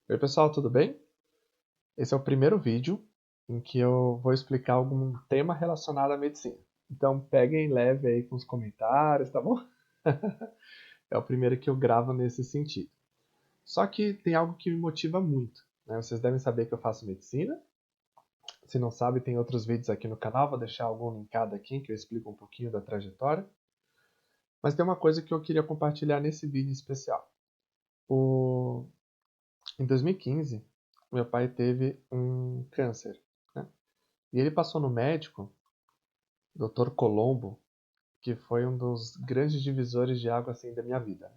Oi pessoal, tudo bem? Esse é o primeiro vídeo em que eu vou explicar algum tema relacionado à medicina. Então peguem leve aí com os comentários, tá bom? É o primeiro que eu gravo nesse sentido. Só que tem algo que me motiva muito, né? Vocês devem saber que eu faço medicina. Se não sabe, tem outros vídeos aqui no canal, vou deixar algum linkado aqui que eu explico um pouquinho da trajetória. Mas tem uma coisa que eu queria compartilhar nesse vídeo especial. Em 2015, meu pai teve um câncer, né? E ele passou no médico, Dr. Colombo, que foi um dos grandes divisores de água assim da minha vida.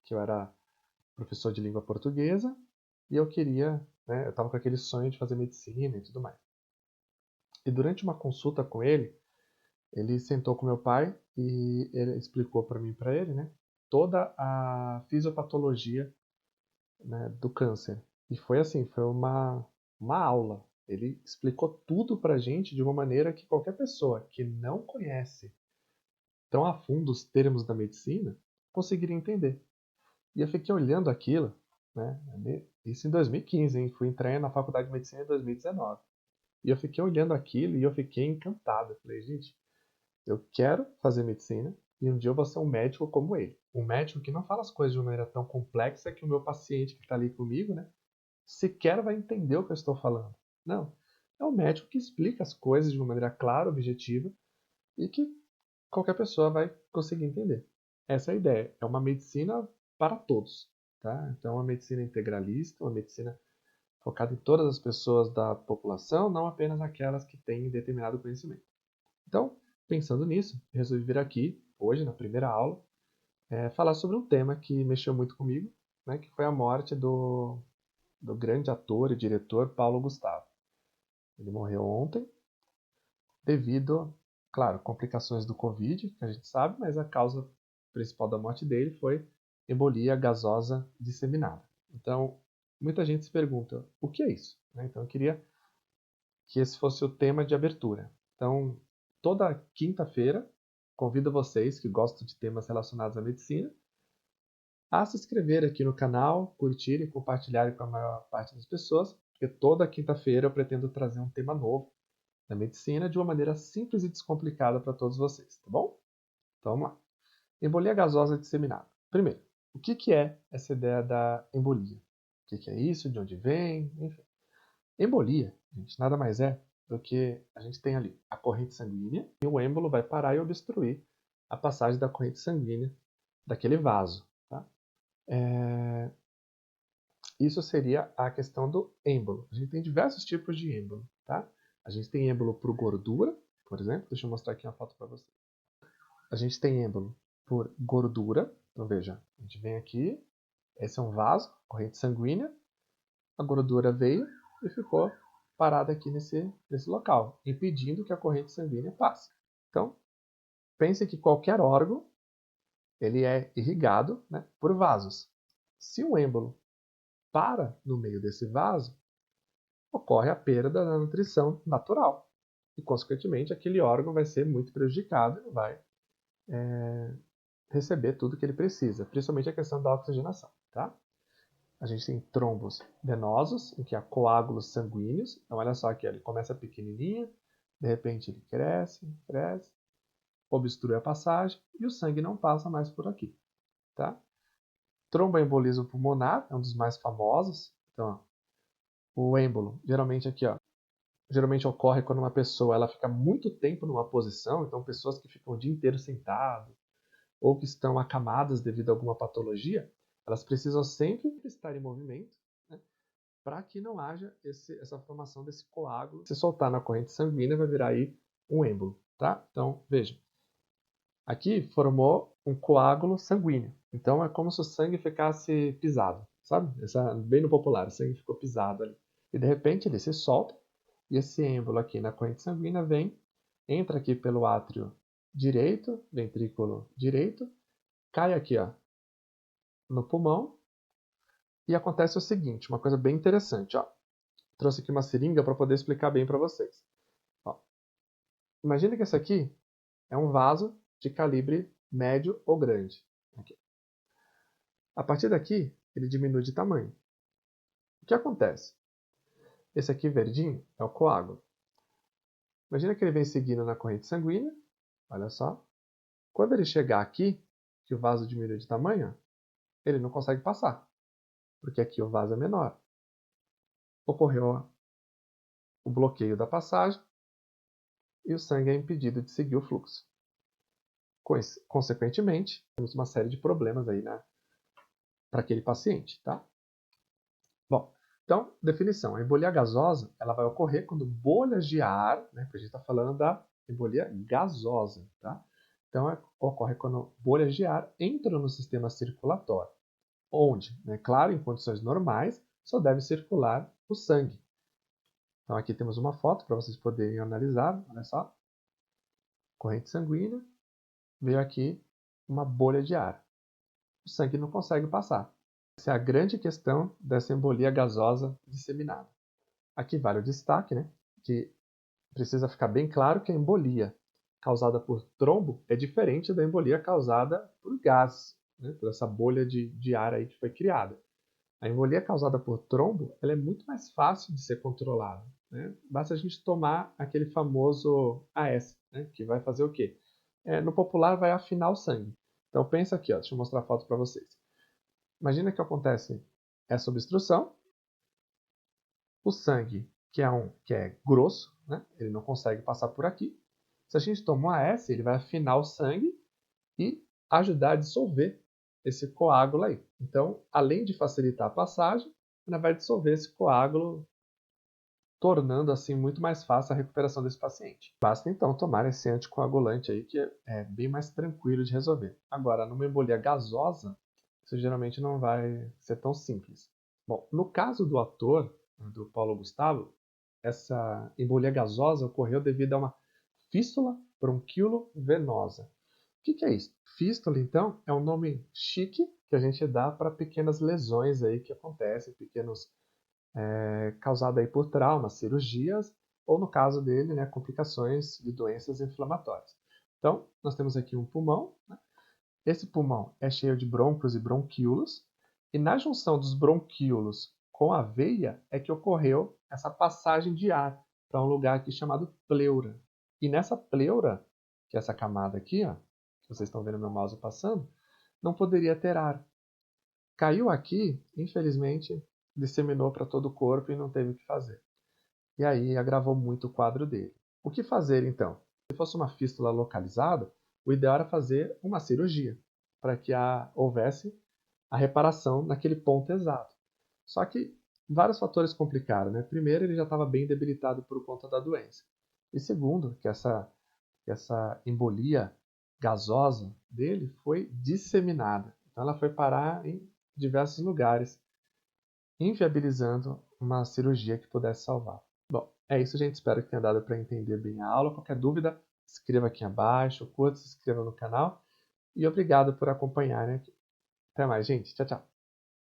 Que eu era professor de língua portuguesa e eu queria, né, eu estava com aquele sonho de fazer medicina e tudo mais. E durante uma consulta com ele sentou com meu pai e ele explicou para mim e para ele, né, toda a fisiopatologia, né, do câncer. E foi assim, foi uma aula. Ele explicou tudo pra gente de uma maneira que qualquer pessoa que não conhece tão a fundo os termos da medicina conseguiria entender. E eu fiquei olhando aquilo, né? Isso em 2015, hein? Fui entrar na faculdade de medicina em 2019. E eu fiquei olhando aquilo e eu fiquei encantado. Eu falei, gente, eu quero fazer medicina e um dia eu vou ser um médico como ele. Um médico que não fala as coisas de uma maneira tão complexa que o meu paciente que está ali comigo, né, sequer vai entender o que eu estou falando. Não. É um médico que explica as coisas de uma maneira clara, objetiva e que qualquer pessoa vai conseguir entender. Essa é a ideia. É uma medicina para todos. Tá? Então, é uma medicina integralista, uma medicina focada em todas as pessoas da população, não apenas aquelas que têm determinado conhecimento. Então, pensando nisso, resolvi vir aqui, hoje, na primeira aula, falar sobre um tema que mexeu muito comigo, né, que foi a morte do grande ator e diretor Paulo Gustavo. Ele morreu ontem devido, claro, complicações do Covid, que a gente sabe, mas a causa principal da morte dele foi embolia gasosa disseminada. Então, muita gente se pergunta, o que é isso? Então, eu queria que esse fosse o tema de abertura. Então, toda quinta-feira, convido vocês que gostam de temas relacionados à medicina a se inscrever aqui no canal, curtir e compartilhar com a maior parte das pessoas, porque toda quinta-feira eu pretendo trazer um tema novo da medicina de uma maneira simples e descomplicada para todos vocês, tá bom? Então vamos lá. Embolia gasosa disseminada. Primeiro, o que é essa ideia da embolia? O que é isso? De onde vem? Enfim. Embolia, gente, nada mais é do que a gente tem ali a corrente sanguínea e o êmbolo vai parar e obstruir a passagem da corrente sanguínea daquele vaso. Tá? Isso seria a questão do êmbolo. A gente tem diversos tipos de êmbolo. Tá? A gente tem êmbolo por gordura, por exemplo. Deixa eu mostrar aqui uma foto para você. A gente tem êmbolo por gordura. Então veja, a gente vem aqui, esse é um vaso, corrente sanguínea, a gordura veio e ficou parada aqui nesse local, impedindo que a corrente sanguínea passe. Então, pense que qualquer órgão ele é irrigado, né, por vasos. Se um êmbolo para no meio desse vaso, ocorre a perda da nutrição natural. E, consequentemente, aquele órgão vai ser muito prejudicado e não vai receber tudo que ele precisa, principalmente a questão da oxigenação. Tá? A gente tem trombos venosos, em que há coágulos sanguíneos. Então, olha só aqui, ele começa pequenininho, de repente ele cresce, cresce, obstrui a passagem e o sangue não passa mais por aqui. Tá? Tromboembolismo pulmonar é um dos mais famosos. Então, ó, o êmbolo, geralmente aqui, ó, geralmente ocorre quando uma pessoa ela fica muito tempo numa posição. Então, pessoas que ficam o dia inteiro sentado ou que estão acamadas devido a alguma patologia, elas precisam sempre estar em movimento, né, para que não haja essa formação desse coágulo. Se soltar na corrente sanguínea, vai virar aí um êmbolo, tá? Então, veja, aqui formou um coágulo sanguíneo. Então, é como se o sangue ficasse pisado, sabe? Bem no popular, o sangue ficou pisado ali. E, de repente, ele se solta, e esse êmbolo aqui na corrente sanguínea vem, entra aqui pelo átrio direito, ventrículo direito, cai aqui, ó, no pulmão, e acontece o seguinte, uma coisa bem interessante, ó. Trouxe aqui uma seringa para poder explicar bem para vocês. Ó, imagina que esse aqui é um vaso de calibre médio ou grande. Aqui. A partir daqui, ele diminui de tamanho. O que acontece? Esse aqui verdinho é o coágulo. Imagina que ele vem seguindo na corrente sanguínea, olha só. Quando ele chegar aqui, que o vaso diminui de tamanho, ele não consegue passar, porque aqui o vaso é menor. Ocorreu o bloqueio da passagem e o sangue é impedido de seguir o fluxo. Consequentemente, temos uma série de problemas aí, né, para aquele paciente, tá? Bom, então, definição. A embolia gasosa ela vai ocorrer quando bolhas de ar, né, porque a gente está falando da embolia gasosa, tá? Então, ocorre quando bolhas de ar entram no sistema circulatório, onde, né, claro, em condições normais, só deve circular o sangue. Então, aqui temos uma foto para vocês poderem analisar, olha só. Corrente sanguínea, veio aqui uma bolha de ar. O sangue não consegue passar. Essa é a grande questão dessa embolia gasosa disseminada. Aqui vale o destaque, né, que precisa ficar bem claro que a embolia causada por trombo é diferente da embolia causada por gás, né, por essa bolha de ar aí que foi criada. A embolia causada por trombo ela é muito mais fácil de ser controlada, né? Basta a gente tomar aquele famoso AS, né, que vai fazer o quê? No popular vai afinar o sangue. Então pensa aqui, ó, deixa eu mostrar a foto para vocês. Imagina que acontece essa obstrução, o sangue, que é grosso, né? Ele não consegue passar por aqui. Se a gente toma um AS, ele vai afinar o sangue e ajudar a dissolver esse coágulo aí. Então, além de facilitar a passagem, ele vai dissolver esse coágulo, tornando assim muito mais fácil a recuperação desse paciente. Basta então tomar esse anticoagulante aí, que é bem mais tranquilo de resolver. Agora, numa embolia gasosa, isso geralmente não vai ser tão simples. Bom, no caso do ator, do Paulo Gustavo, essa embolia gasosa ocorreu devido a uma fístula bronquilo-venosa. O que é isso? Fístula, então, é um nome chique que a gente dá para pequenas lesões aí que acontecem, causadas aí por traumas, cirurgias, ou no caso dele, né, complicações de doenças inflamatórias. Então, nós temos aqui um pulmão, né? Esse pulmão é cheio de brônquios e bronquíolos, e na junção dos bronquíolos com a veia é que ocorreu essa passagem de ar para um lugar aqui chamado pleura. E nessa pleura, que é essa camada aqui, ó, que vocês estão vendo meu mouse passando, não poderia ter ar. Caiu aqui, infelizmente, disseminou para todo o corpo e não teve o que fazer. E aí agravou muito o quadro dele. O que fazer então? Se fosse uma fístula localizada, o ideal era fazer uma cirurgia para que houvesse a reparação naquele ponto exato. Só que vários fatores complicaram, né? Primeiro, ele já estava bem debilitado por conta da doença. E segundo, que essa embolia gasosa dele foi disseminada. Então ela foi parar em diversos lugares, inviabilizando uma cirurgia que pudesse salvar. Bom, é isso, gente. Espero que tenha dado para entender bem a aula. Qualquer dúvida, escreva aqui abaixo, curta, se inscreva no canal. E obrigado por acompanharem aqui. Até mais, gente. Tchau, tchau.